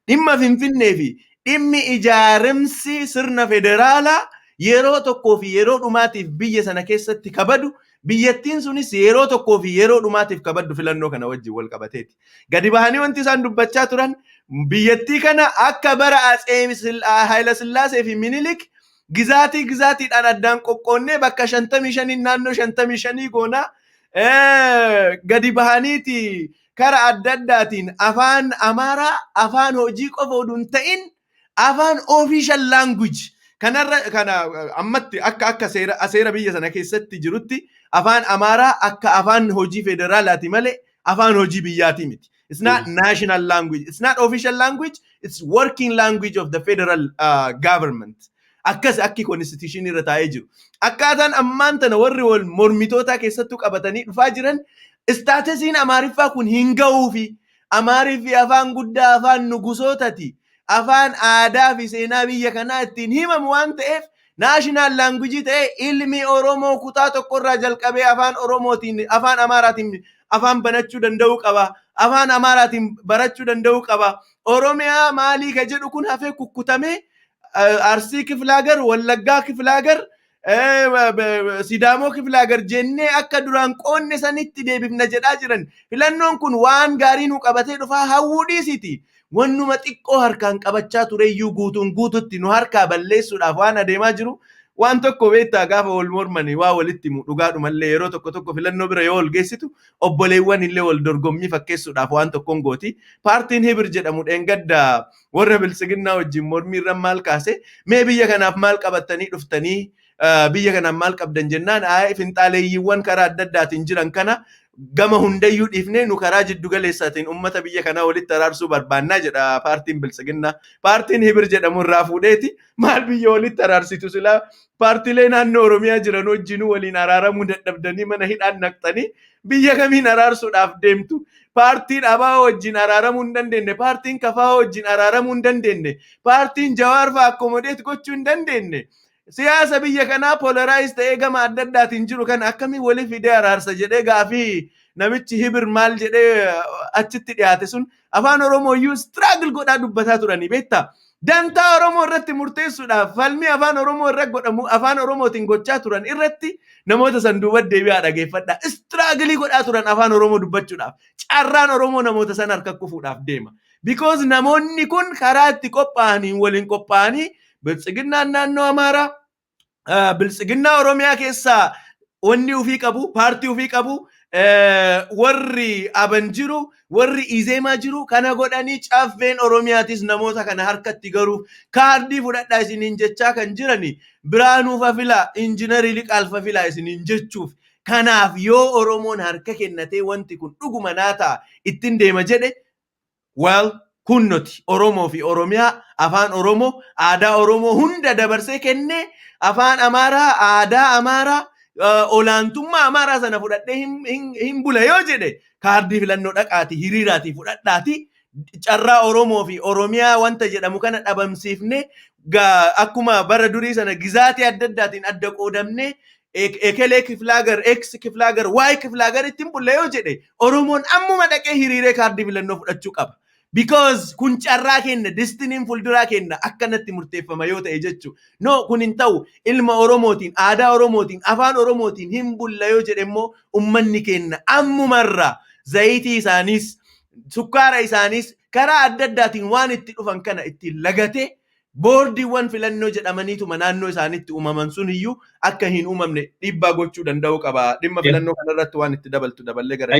B: Dhimma Finfinnee fi dhimmi ijaaramsi sirna federaalaa yeroo tokkoo fi yeroo dhumaatiif biyya sana keessatti kabadu. Biyyattiin sunis yeroo tokkoo fi yeroo dhumaatiif kabaddu filannoo kana wajjin wal qabateeti. Gadi bahanii wanti isaan dubbachaa turan biyyattii kana akka bara Haayila Sillaasee fi Minilik gizaatiidhaan addaan qoqqoonnee bakka 55 naannoo 55 goonaa gadi bahaniiti karaa adda addaatiin afaan Amaaraa afaan hojii qofa oduu hin ta'in afaan official language kana ammatti akka seera biyya sana keessatti jirutti afaan Amaaraa akka afaan hojii federaalaati malee afaan hojii biyyaati miti. It's not national language. It's not official language. It's working language of the federal government. Akkas akki constitution irra taa'ee jiru. Akkaataan ammaan tana warri wal mormitootaa keessattuu qabatanii dhufaa jiran istaatisiin Amaariffaa kun hin ga'uu fi Amaariffi afaan guddaa afaan nugusootati. Afaan aadaa fi seenaa biyya kanaa ittiin himamu waan ta'eef national language ta'e ilmi Oromoo kutaa tokkorraa jalqabee afaan Oromootiin afaan Amaaraatiin afaan banachuu danda'uu qaba. Afaan Amaaraatiin barachuu danda'uu qaba. Oromiyaa maalii ka jedhu kun hafee kukkutamee Arsii Kiflaagar, Wallaggaa Kiflaagar, Sidaamoo Kiflaagar jennee akka duraan qoonne sanitti deebifna jedhaa jiran. Filannoon kun waan gaarii nu qabatee dhufaa hawwuu dhiisiti. Wannuma xiqqoo harkaan qabachaa tureyyuu guutuun guututti nu harkaa balleessuudhaaf waan adeemaa jiru. Waan tokko beektaa gaafa wal mormanii waa walitti himu dhugaadhumallee yeroo tokko filannoo bira yoo ol geessitu obboleewwan illee wal dorgommii fakkeessuudhaaf waan tokkoon gooti. Paartiin Hibir jedhamu dheengadda warra Bilisiginnaa wajjin mormii irra maal kaase mee biyya kanaaf maal qabattanii dhuftanii biyya kanaaf maal qabdan jennaan finxaaleeyyiiwwan karaa adda addaatiin jiran kana gama hundayyuu dhiifnee nu karaa jiddu galeessaatiin ummata biyya kanaa walitti araarsuu barbaannaa jedha paartiin Biltsiginnaa. Paartiin Hibir jedhamu irraa fuudheeti maal biyya walitti araarsitu silaa paartiilee naannoo Oromiyaa jiran wajjinuu waliin araaramuu dadhabdanii mana hidhaan naqxanii biyya kamiin araarsuudhaaf deemtu. Paartiin Abaa wajjin araaramuu hin dandeenye, paartiin Kafaa wajjin araaramuu hin dandeenye, paartiin Jawaar fa'aa akkomodeet gochuu hin dandeenye. Siyaasa biyya kanaa polarize ta'ee gama adda addaatiin jiru kan akkamiin walii fidee araarsa jedhee gaafii namichi Hibir maal jedhee achitti dhiyaate sun afaan Oromoo iyyuu struggle godhaa dubbataa turanii beektaa. Dantaa Oromoo irratti murteessuudhaaf falmii afaan Oromoo irra godhamu afaan Oromootiin gochaa turan irratti namoota san duuba deebi'aa dhageeffadhaa. Struggle godhaa turan afaan Oromoo dubbachuudhaaf. Carraan Oromoo namoota san harka kufuudhaaf deema. Because namoonni kun karaa itti qophaa'anii waliin qophaa'anii Biltsiginnaan naannoo Amaaraa, Biltsiginnaa Oromiyaa keessaa wanni ufii qabu, paartii ufii qabu, warri Aban jiru, warri Izeemaa jiru kana godhanii caaffeen Oromiyaatis namoota kana harkatti garuu kaardii fudhadhaa isiniin jechaa kan jirani Biraanuu Fafilaa, Injiinarii Liqaal Fafilaa isiniin jechuuf. Kanaaf yoo Oromoon harka kennatee wanti kun dhuguma naa ta'a ittiin deema jedhe, well, kunnoti Oromoo fi Oromiyaa afaan Oromoo aadaa Oromoo hunda dabarsee kennee afaan Amaaraa aadaa Amaaraa olaantummaa Amaaraa sana fudhadhee hin bula yoo jedhe kaardii filannoo dhaqaati hiriiraatii fudhadhaati carraa Oromoo fi Oromiyaa wanta jedhamu kana dhabamsiifne akkuma bara durii sana gizaatii adda addaatiin adda qoodamne ekelee kiflaagar X kiflaagar Y kiflaagar ittiin bulla yoo jedhe Oromoon ammuma dhaqee hiriiree kaardii filannoo fudhachuu qaba. Because kun carraa kenna destiniin fulduraa kenna akkanatti murteeffama yoo ta'e jechu. No kun hin ta'u ilma Oromootiin aadaa Oromootiin afaan Oromootiin hin bulla yoo jedhe immoo ummanni kenna ammumarraa zayitii isaanis sukkaara isaanis karaa adda addaatiin waan itti dhufan kana ittiin lagate boordiiwwan filannoo jedhamaniituma naannoo isaaniitti uumaman sun iyyuu akka hin uumamne dhiibbaa gochuu danda'u qaba. Dhimma filannoo kanarratti waan itti dabaltu daballee gara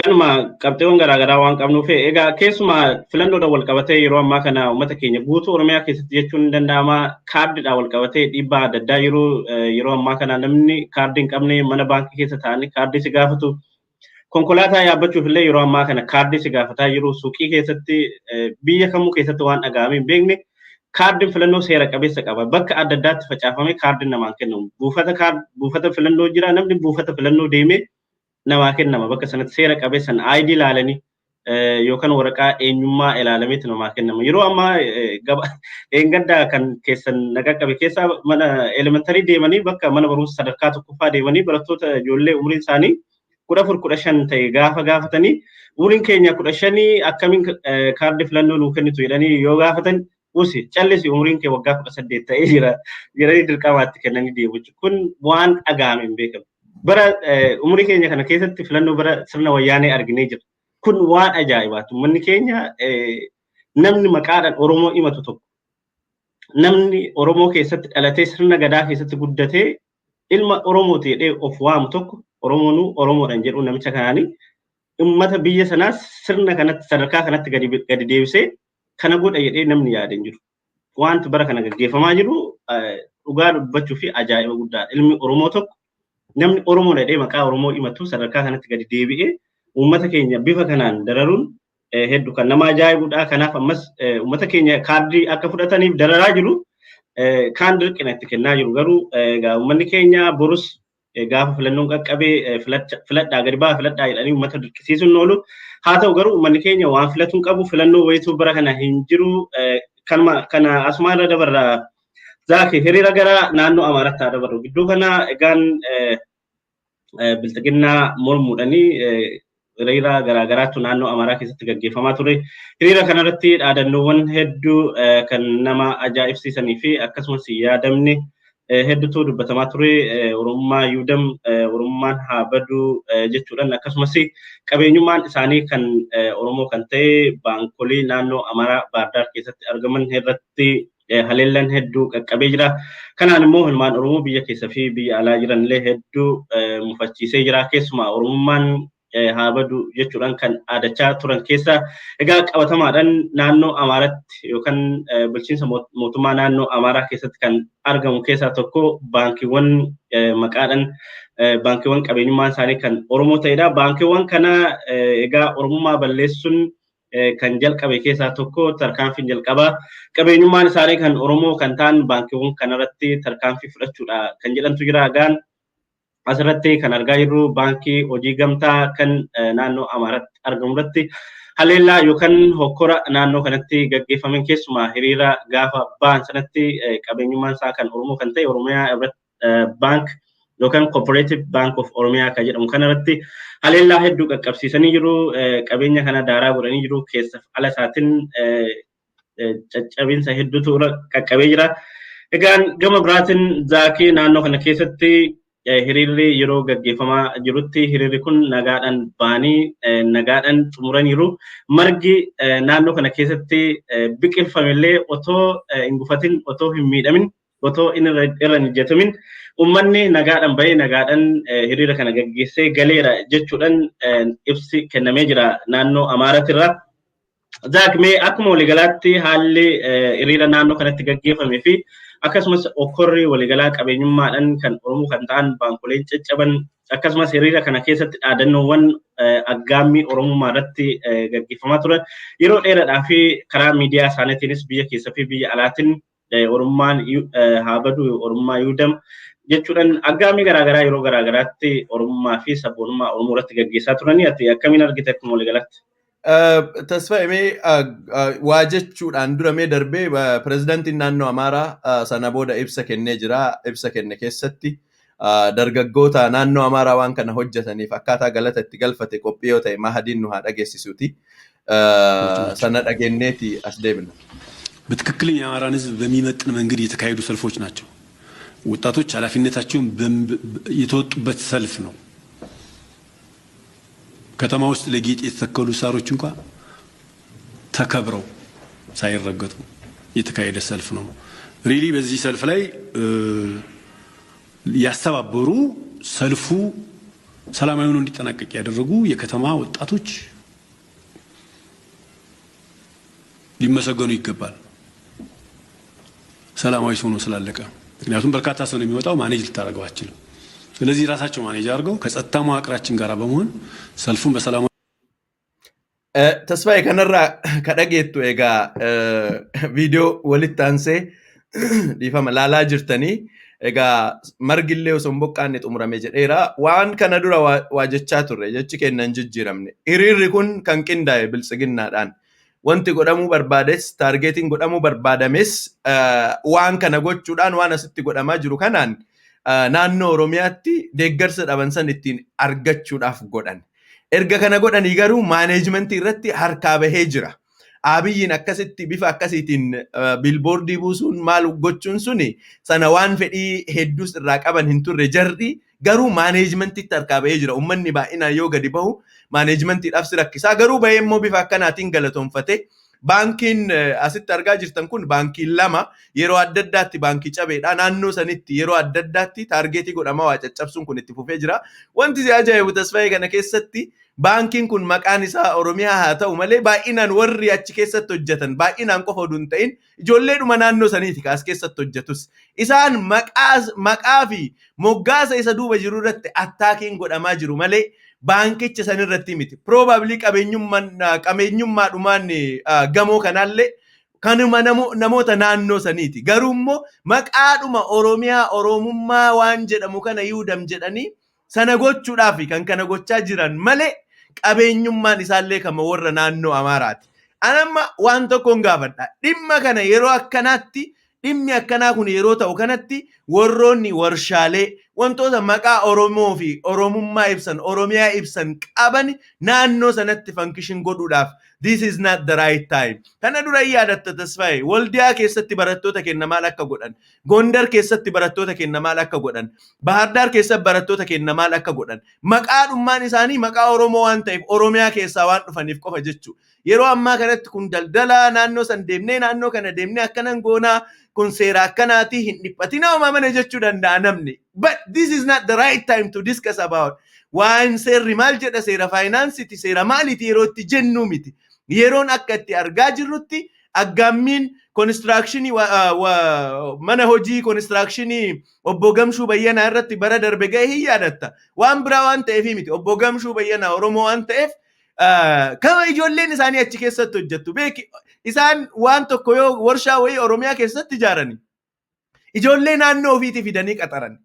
C: kanuma qabxeewwan garaagaraa waan qabnuuf egaa keessumaa filannoodhaan wal qabatee yeroo ammaa kana uummata keenya guutuu Oromiyaa keessatti jechuun ni danda'ama kaardiidhaan wal qabatee dhiibbaa adda addaa yeroo ammaa kana namni kaardii hin qabne mana baankii keessa taa'anii kaardii si gaafatu. Konkolaataa yaabbachuuf illee yeroo ammaa kana kaardii si gaafataa jiru suuqii keessatti biyya kamuu keessatti waan dhaga'ame hin beekne. Kaardiin filannoo seera qabeessa qaba. Bakka adda addaatti facaafamee kaardiin namaan kennamu. Buufata filannoo jira namni buufata filannoo deemee namaa kennama. Bakka sanatti seera qabeessan ID ilaalanii yookaan waraqaa eenyummaa ilaalameetti namaa kennama. Yeroo ammaa eengaddaa kan keessan nagaa qabe keessaa mana elementarii deemanii bakka mana barumsa sadarkaa tokkoffaa deemanii barattoota ijoollee umriin isaanii 14-15 ta'e gaafa gaafatanii umriin keenya 15 akkamiin kaardii filannoo nuu kennitu jedhanii yoo gaafatan usi callisi umriin kee waggaa 18 ta'ee jiranii dirqamaatti kennanii deemu. Kun waan dhaga'ame hin beekamu. Bara umrii keenya kana keessatti filannoo bara sirna wayyaanee arginee jira. Kun waan ajaa'ibaatu. Uummanni keenya namni maqaadhaan Oromoo himatu tokko namni Oromoo keessatti dhalatee sirna gadaa keessatti guddatee ilma Oromoo ta'ee of waamu tokko Oromoonuu Oromoodhaan jedhu namicha kanaanii uummata biyya sanaas sirna kanatti sadarkaa kanatti gadi deebisee kana godha jedhee namni yaada hin jiru. Wanti bara kana gaggeeffamaa jiru dhugaa dubbachuu fi ajaa'iba guddaadha. Ilmi Oromoo tokko namni Oromoo dhadhee maqaa Oromoo himatu sadarkaa kanatti gadi deebi'ee uummata keenya bifa kanaan dararuun hedduu kan nama ajaa'ibudha. Kanaaf ammas uummata keenya kaardii akka fudhataniif dararaa jiru kaan dirqina itti kennaa jiru. Garuu uummanni keenya borus gaafa filannoon qaqqabee filadhaa gadi baa filadhaa jedhanii uummata dirqisiisuun oolu. Haa ta'u garuu uummanni keenya waan filatuun qabu filannoo wayituu bara kana hin jiru. Kana asuma irra dabarra zaaki hiriira gara naannoo Amaaraatti haa dabarru. Gidduu kana egaan Biltsiginnaa mormuudhanii hiriira garaagaraatu naannoo Amaaraa keessatti gaggeeffamaa ture. Hiriira kanarratti dhaadannoowwan hedduu kan nama ajaa'ibsiisanii fi akkasumas yaadamni hedduutu dubbatamaa ture. Oromummaa yuudam Oromummaan haa badu jechuudhaan akkasumas qabeenyummaan isaanii kan Oromoo kan ta'e baankolii naannoo Amaaraa Baardaar keessatti argaman irratti haleellaan hedduu qaqqabee jira. Kanaan immoo ilmaan Oromoo biyya keessa fi biyya alaa jiran illee hedduu mufachiisee jira. Keessumaa Oromummaan haa badu jechuudhaan kan aadachaa turan keessa egaa qabatamaadhaan naannoo Amaaratti yookaan bulchiinsa mootummaa naannoo Amaaraa keessatti kan argamu keessaa tokko baankiiwwan maqaadhaan baankiiwwan qabeenyummaan isaanii kan Oromoo ta'edha. Baankiiwwan kana egaa Oromummaa balleessuun kan jalqabe keessaa tokko tarkaanfiin jalqabaa qabeenyummaan isaanii kan Oromoo kan ta'an baankiiwwan kanarratti tarkaanfii fudhachuudha kan jedhantu jira. Egaan asirratti kan argaa jirru baankii hojii gamtaa kan naannoo Amaaraatti argamu irratti haleellaa yookaan hokkora naannoo kanatti gaggeeffaman keessumaa hiriira gaafa ba'an sanatti qabeenyummaan isaa kan Oromoo kan ta'e Oromiyaa Bank yookaan Cooperative Bank of Oromiyaa kan jedhamu kanarratti haleellaa hedduu qaqqabsiisanii jiru. Qabeenya kana daaraa godhanii jiru. Keessaaf ala isaatiin caccabinsa hedduutu qaqqabee jira. Egaan gama biraatiin zaakii naannoo kana keessatti hiriirri yeroo gaggeeffamaa jirutti hiriirri kun nagaadhaan ba'anii nagaadhaan xumuraniiru. Margi naannoo kana keessatti biqilfamillee otoo hin gufatin, otoo hin miidhamin, otoo irra hin ijjatamin uummanni nagaadhaan bahee nagaadhaan hiriira kana gaggeessee galeera jechuudhaan ibsi kennamee jira naannoo Amaaraatirraa. Zaak mee akkuma waliigalaatti haalli hiriira naannoo kanatti gaggeeffamee fi akkasumas okkorri waliigalaa qabeenyummaadhaan kan Oromoo kan ta'an baankoleen caccaban akkasumas hiriira kana keessatti dhaadannoowwan aggaammii Oromummaa irratti gaggeeffamaa turan yeroo dheeraadhaa fi karaa miidiyaa isaaniitiinis biyya keessaa fi biyya alaatiin Oromummaan haa badu Oromummaa yuudam jechuudhaan aggaammii garaagaraa yeroo garaagaraatti Oromummaa fi sabboonummaa Oromoo irratti gaggeessaa turanii ati akkamiin argite akkuma waliigalaatti?
B: Tasfaa'imee waa jechuudhaan dura mee darbee pirezidaantiin naannoo Amaaraa sana booda ibsa kennee jira. Ibsa kenne keessatti dargaggoota naannoo Amaaraa waan kana hojjetaniif akkaataa galata itti galfate qophii yoo ta'e Mahadiin nu haa dhageessisuuti. Sana dhageenneeti as deemna.
D: በትክክል የአማራን ሕዝብ በሚመጥን መንገድ የተካሄዱ ሰልፎች ናቸው። ወጣቶች ኃላፊነታቸውን የተወጡበት ሰልፍ ነው። ከተማ ውስጥ ለጌጥ የተተከሉ ሳሮች እንኳን ተከብረው ሳይረገጡ የተካሄደ ሰልፍ ነው። ሪሊ በዚህ ሰልፍ ላይ ያስተባበሩ ሰልፉ ሰላማዊ ሆኖ እንዲጠናቀቅ ያደረጉ የከተማ ወጣቶች ሊመሰገኑ ይገባል። ሰላማዊ ሆኖ ስላለቀ ምክንያቱም በርካታ ሰው ነው የሚወጣው ማኔጅ ልታደርገው አትችልም። ስለዚህ ራሳቸው ማኔጅ አድርገው ከጸጥታ መዋቅራችን ጋር በመሆን ሰልፉን በሰላም
B: ተስፋዬ ከነራ ከደጌቱ ኤጋ ቪዲዮ ወሊት አንሴ ዲፈማ ላላ ጅርተኒ ኤጋ መርግሌ ሶምቦቃን ጡሙራሜ ጀዴራ ዋን ከነዱራ ዋጀቻ ቱሬ ጀቺ ከነን ጅጅረምኔ ኢሪሪ ኩን ከንቂንዳይ ብልጽግናዳን wanti godhamuu barbaadees taargeetiin godhamuu barbaadames waan kana gochuudhaan waan asitti godhamaa jiru kanaan naannoo Oromiyaatti deeggarsa dhaban san ittiin argachuudhaaf godhan. Erga kana godhanii garuu maaneejmentii irratti harkaa bahee jira. Abiyyiin akkasitti bifa akkasiitiin biilboordii buusuun maal gochuun suni sana waan fedhii hedduus irraa qaban hin turre jarri garuu maaneejmentiitti harkaa bahee jira. Uummanni baay'inaan yoo gadi bahu maaneejmentiidhaaf si rakkisaa garuu bahee immoo bifa akkanaatiin galatoonfate baankiin asitti argaa jirtan kun baankiin lama yeroo adda addaatti baankii cabeedha naannoo sanitti yeroo adda addaatti taargeetii godhamaa waa caccabsuun kun itti fufee jira. Wanti si ajaa'ibu Tasfaayee kana keessatti baankiin kun maqaan isaa Oromiyaa haa ta'u malee baay'inaan warri achi keessatti hojjetan baay'inaan qofa oduu hin ta'in ijoolleedhuma naannoo saniiti kaas keessatti hojjetus isaan maqaa fi moggaasa isa duuba jiru irratti attaakiin godhamaa jiru malee baankicha san irratti miti. Probably qabeenyummaadhumaan gamoo kanaallee kanuma namoota naannoo saniiti. Garuu immoo maqaadhuma Oromiyaa Oromummaa waan jedhamu kana yuudam jedhanii sana gochuudhaaf kan kana gochaa jiran malee qabeenyummaan isaallee kama warra naannoo Amaaraati. Anamma waan tokkoon gaafadha. Dhimma kana yeroo akkanaatti dhimmi akkanaa kun yeroo ta'u kanatti warroonni warshaalee wantoota maqaa Oromoo fi Oromummaa ibsan Oromiyaa ibsan qaban naannoo sanatti fankishin godhuudhaaf this is not the right time. Kana dura yaadatta Tasfaayee Waldiyaa keessatti barattoota kenna maal akka godhan, Gondar keessatti barattoota kenna maal akka godhan, Bahardaar keessatti barattoota kenna maal akka godhan, maqaadhummaan isaanii maqaa Oromoo waan ta'eef Oromiyaa keessaa waan dhufaniif qofa jechuu. Yeroo ammaa kanatti kun daldala naannoo san deemnee naannoo kana deemnee akkanan goonaa kun seera akkanaati hin dhiphatina uumamane jechuu danda'a namni. But this is not the right time to discuss about waan seerri maal jedha seera faayinaansiti seera maaliti yeroo itti jennu miti. Yeroon akka itti argaa jirrutti aggaammiin konistirakshinii mana hojii konistirakshinii obbo Gamshuu Bayyanaa irratti bara darbe ga'e hin yaadatta. Waan biraa waan ta'eef miti. Obbo Gamshuu Bayyanaa Oromoo waan ta'eef kama ijoolleen isaanii achi keessatti hojjettu beeki. Isaan waan tokko yoo warshaa wayii Oromiyaa keessatti ijaarani. Ijoollee naannoo ofiitii fidanii qaxaran.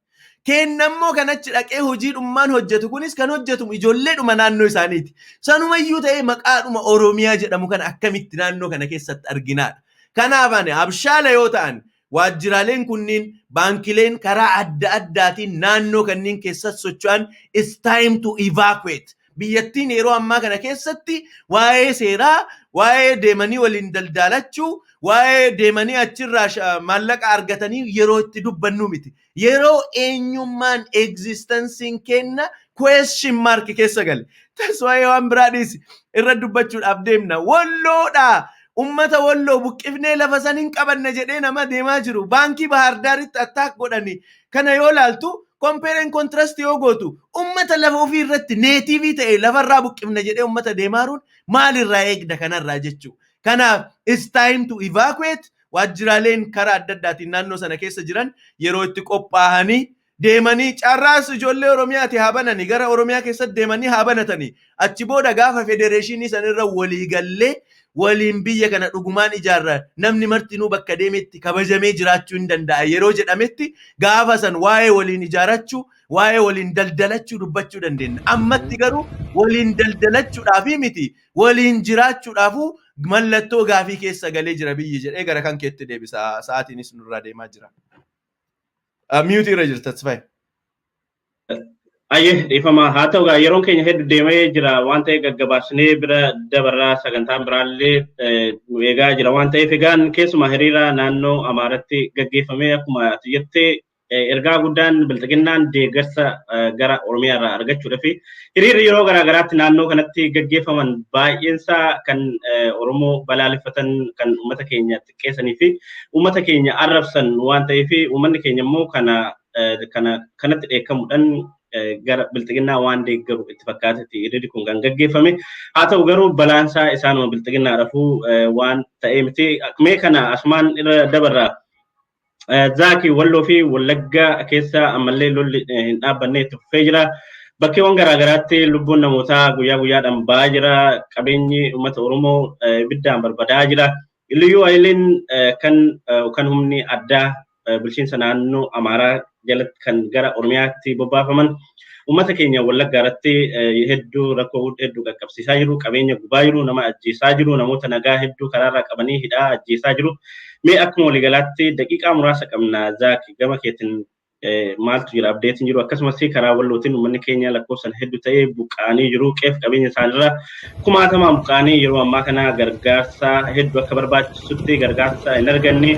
B: Kennammoo kan achi dhaqee hojiidhummaan hojjetu kunis kan hojjetu ijoolleedhuma naannoo isaaniiti. Sanumayyuu ta'ee maqaadhuma Oromiyaa jedhamu kana akkamitti naannoo kana keessatti arginaadha. Kanaaf ani abshaala yoo ta'an waajjiraaleen kunniin baankileen karaa adda addaatiin naannoo kanneen keessatti socho'an it's time to evacuate. Biyyattiin yeroo ammaa kana keessatti waa'ee seeraa, waa'ee deemanii waliin daldalachuu, waa'ee deemanii achirraa maallaqa argatanii yeroo itti dubbannu miti. Yeroo eenyummaan existensiin kenna question mark keessa gale. Taswaa'ee waan biraadhiis irra dubbachuudhaaf deemna. Walloodha. Ummata Walloo buqqifnee lafa saniin qabanna jedhee nama deemaa jiru. Baankii Bahar Daaritti attack godhani. Kana yoo laaltu compare and contrast yoo gootu ummata lafa ofii irratti neetivii ta'e lafarraa buqqifna jedhee ummata deemaaruun maalirraa eegda kanarraa jechuu. Kanaaf it's time to evacuate. Waajjiraaleen karaa adda addaatiin naannoo sana keessa jiran yeroo itti qophaa'anii deemanii carraas ijoollee Oromiyaati haa bananii gara Oromiyaa keessatti deemanii haa banatanii achi booda gaafa federeeshinii sanirra walii gallee waliin biyya kana dhugumaan ijaarra namni martinuu bakka deemetti kabajamee jiraachuu hin danda'a yeroo jedhametti gaafa san waa'ee waliin ijaarachuu waa'ee waliin daldalachuu dubbachuu dandeenya. Ammatti garuu waliin daldalachuudhaaf miti waliin jiraachuudhaafuu mallattoo gaafii keessa galee jira biyyi jedhee gara kan keetti deebisa sa'aatiinis nurraa deemaa jira. Mute irra jirta tasfaayi.
C: Ayyee dhiifama haa ta'u yeroon keenya hedduu deemee jira waan ta'eef gaggabaasnee bira dabarraa sagantaan biraallee nu eegaa jira waan ta'eef egaan keessumaa hiriira naannoo Amaaratti gaggeeffamee akkuma jettee ergaa guddaan bilxiginnaan deeggarsa gara Oromiyaa irraa argachuudhaaf hiriirri yeroo garaagaraatti naannoo kanatti gaggeeffaman baay'eensaa kan Oromoo balaaleffatan kan uummata keenya xiqqeessanii fi uummata keenya arrabsan waan ta'eef uummanni keenya immoo kanatti dheekkamuudhaan gara bilxiginnaa waan deeggaru itti fakkaatetti hiriirri kun kan gaggeeffame haa ta'u garuu balaansaa isaanuma bilxiginnaa rafuu waan ta'ee miti mee kana asumaan irra dabarraa Zaaki Walloo fi Wallaggaa keessa ammallee lolli hin dhaabbanne itti fufee jira. Bakkeewwan garaagaraatti lubbuun namootaa guyyaa guyyaadhaan ba'aa jira. Qabeenyi uummata Oromoo ibiddaan barbadaa jira. Liyyuu Hayileen kan humni addaa bulchiinsa naannoo Amaaraa jalatti kan gara Oromiyaatti bobbaafaman uummata keenya Wallaggaa irratti hedduu rakkoo hedduu qaqqabsiisaa jiru. Qabeenya gubaa jiru, nama ajjeesaa jiru, namoota nagaa hedduu karaarraa qabanii hidhaa ajjeesaa jiru. Mee akkuma waliigalaatti daqiiqaa muraasa qabna Zaaki gama keetiin maaltu jira abdeetiin jiru akkasumas karaa Wallootiin uummanni keenya lakkoofsan hedduu ta'ee buqqaanii jiru qeef qabeenya isaaniirra kumaatamaan buqqaanii yeroo ammaa kana gargaarsa hedduu akka barbaachisutti gargaarsa hin arganne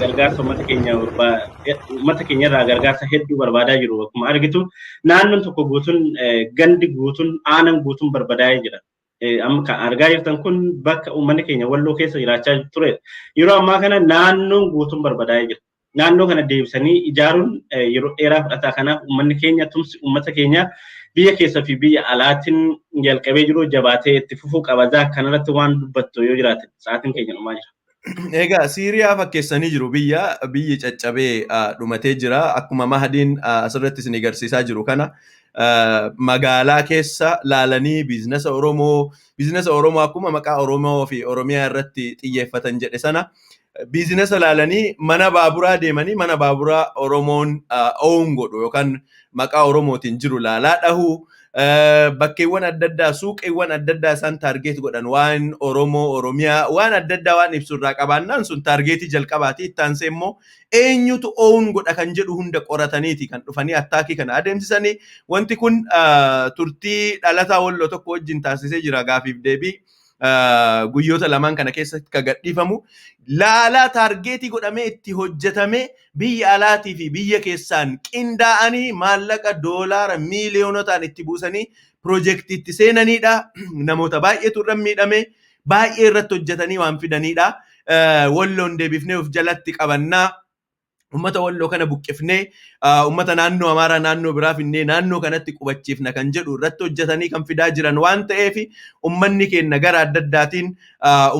C: gargaarsa uummata keenya irraa gargaarsa hedduu barbaadaa jiru akkuma argitu naannoon tokko guutuun gandi guutuun aanan guutuun barbadaa'ee jira. Amma kan argaa jirtan kun bakka uummanni keenya Walloo keessa jiraachaa ture. Yeroo ammaa kana naannoon guutuun barbadaa'ee jira. Naannoo kana deebisanii ijaaruun yeroo dheeraa fudhata. Kanaaf uummanni keenya tumsi uummata keenya biyya keessa fi biyya alaatiin jalqabee jiru jabaatee itti fufuu qaba. Kanarratti waan dubbattu yoo jiraate sa'aatiin keenya dhumaa jira.
B: Egaa Siiriyaa fakkeessanii jiru biyyi caccabee dhumatee jira. Akkuma Mahadiin asirratti isin agarsiisaa jiru kana. Magaalaa keessa laalanii biizinasa Oromoo akkuma maqaa Oromoo fi Oromiyaa irratti xiyyeeffatan jedhe sana biizinasa laalanii mana baaburaa deemanii mana baaburaa Oromoon own godhu yookaan maqaa Oromootiin jiru laalaa dhahuu bakkeewwan adda addaa suuqiiwwan adda addaa isaan taargeet godhan waan Oromoo Oromiyaa waan adda addaa waan ibsu irraa qabaannaan sun taargeetii jalqabaati ittaansee immoo eenyutu own godha kan jedhu hunda qorataniiti kan dhufanii attaakii kana adeemsisanii wanti kun turtii dhalataa Walloo tokko wajjin taasisee jira gaafiif deebii guyyoota lamaan kana keessatti kan gadhiifamu laalaa taargeetii godhamee itti hojjetamee biyya alaatii fi biyya keessaan qindaa'anii maallaqa doolaara miiliyoonotaan itti buusanii piroojeektii itti seenanidha. Namoota baay'eetu irra miidhame baay'ee irratti hojjetanii waan fidanidha. Walloon deebifnee of jalatti qabannaa ummata walloo kana buqqifnee ummata naannoo amaaraa naannoo biraa finnee naannoo kanatti qubachiifna kan jedhu irratti hojjetanii kan fidaa jiran waan ta'eef ummanni keenya gara adda addaatiin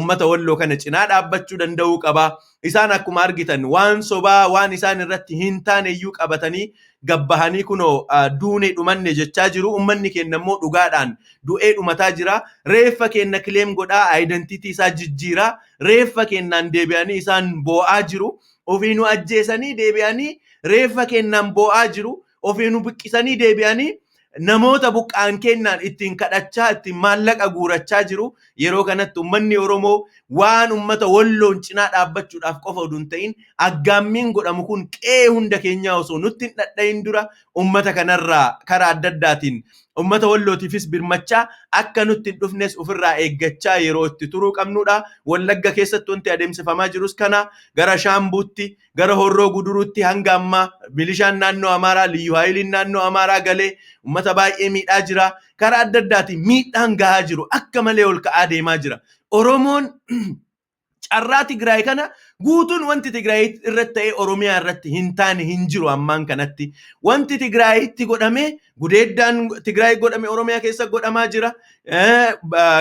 B: ummata walloo kana cinaa dhaabbachuu danda'uu qaba. Isaan akkuma argitan waan sobaa waan isaan irratti hin taane iyyuu qabatanii gabbahanii kunoo duunee dhumanne jechaa jiru. Ummanni keenya immoo dhugaadhaan du'ee dhumataa jira. Reeffa keenya kileem godhaa identitii isaa jijjiiraa. Reeffa keenyaan deebi'anii isaan boo'aa jiru. Ofiinu ajjeesanii deebi'anii reeffa keenyaan boo'aa jiru. Ofiinu buqqisanii deebi'anii namoota buqqaan kennaan ittiin kadhachaa ittiin maallaqa guurachaa jiru. Yeroo kanatti ummanni Oromoo waan ummata walloon cinaa dhaabbachuudhaaf qofa oduu hin ta'in aggaammiin godhamu kun qe'ee hunda keenyaa osoo nutti hin dhadhayin dura ummata kanarraa karaa adda addaatiin ummata wallootiifis birmachaa akka nutti hin dhufnes ofirraa eeggachaa yeroo itti turuu qabnudha. Wallagga keessatti wanti adeemsifamaa jirus kana gara Shaambuutti gara Horroo Guduruutti hanga ammaa milishaan naannoo Amaaraa Liyyuu Haayiliin naannoo Amaaraa galee ummata baay'ee miidhaa jira. Karaa adda addaatiin miidhaan gahaa jiru akka malee ol ka'aa deemaa jira. Oromoon carraa Tigraay kana guutuun wanti Tigraay irratti ta'ee Oromiyaa irratti hin taane hin jiru ammaan kanatti. Wanti Tigraayitti godhame gudeeddaan Tigraay godhame Oromiyaa keessa godhamaa jira.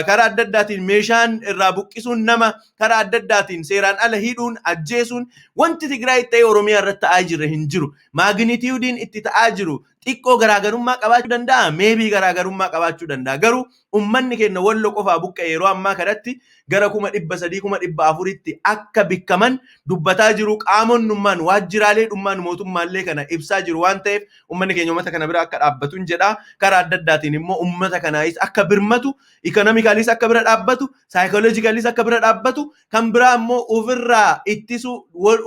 B: Karaa adda addaatiin meeshaan irraa buqqisuun nama karaa adda addaatiin seeraan ala hidhuun ajjeesuun wanti Tigraay ta'ee Oromiyaa irratti ta'aa jiru hin jiru. Maagnitiyuudiin itti ta'aa jiru xiqqoo garaagarummaa qabaachuu danda'a, meebii garaagarummaa qabaachuu danda'a. Garuu ummanni keenya walloo qofaa buqqa'e yeroo ammaa kanatti gara 300,000 400,000tti akka bikkaman dubbataa jiru. Qaamonnummaan waajjiraalee dhummaan mootummaallee kana ibsaa jiru waan ta'eef ummanni keenya uummata kana bira akka dhaabbatu jedha. Karaa adda addaatiin immoo uummata kanaayis akka birmatu, ikonomikaalis akka bira dhaabbatu, saayikooloojikaalis akka bira dhaabbatu, kan biraa immoo ofirraa ittisu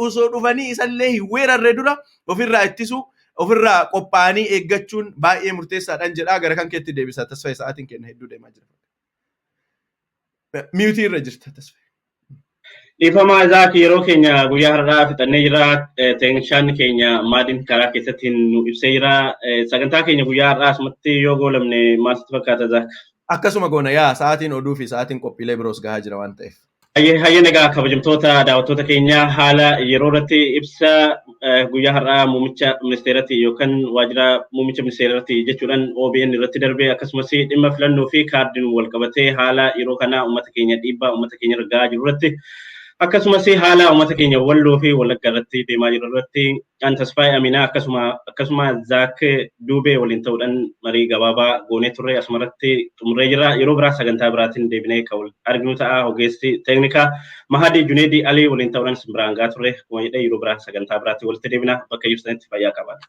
B: osoo dhufanii isallee hin weerarre dura ofirraa ittisu ofirraa qophaa'anii eeggachuun baay'ee murteessaadhaan jedha. Gara kan keetti deebisa Tasfaayee, sa'aatiin keenya hedduu deemaa jira. Miyuutii irra jirta Tasfaayee.
C: Dhiifama Zaaki, yeroo keenya guyyaa har'aa fixannee jira. Teeknishaan keenya maadiin karaa keessatti nu ibsee jira. Sagantaa keenya guyyaa har'aa asumatti yoo goolamne maal sitti fakkaata Zaak?
B: Akkasuma goona yaa sa'aatiin oduu fi sa'aatiin qophiilee biroos gahaa jira waan ta'eef.
C: Hayya nagaa kabajamtoota daawwattoota keenya haala yeroo irratti ibsa guyyaa har'aa muummicha ministeeratti yookaan waajjira muummicha ministeeratti jechuudhaan OBN irratti darbee akkasumas dhimma filannoo fi kaardiin wal qabatee haala yeroo kana uummata keenya dhiibbaa uummata keenya argaa jiru irratti akkasumas haala uummata keenya walloo fi wallagga irratti deemaa jiru irratti an Tasfaayee Aminaa akkasuma Zaak Duubee waliin ta'uudhaan marii gabaabaa goonee turre asumarratti xumuree jira. Yeroo biraa sagantaa biraatiin deebinee kan arginu ta'a. Ogeessi teeknikaa Mahadii Juneedii Alii waliin ta'uudhaan simbiraan gaa turre. Kuma jedhee yeroo biraa sagantaa biraatti walitti deebina. Bakka jirtanitti fayyaa qabaadha.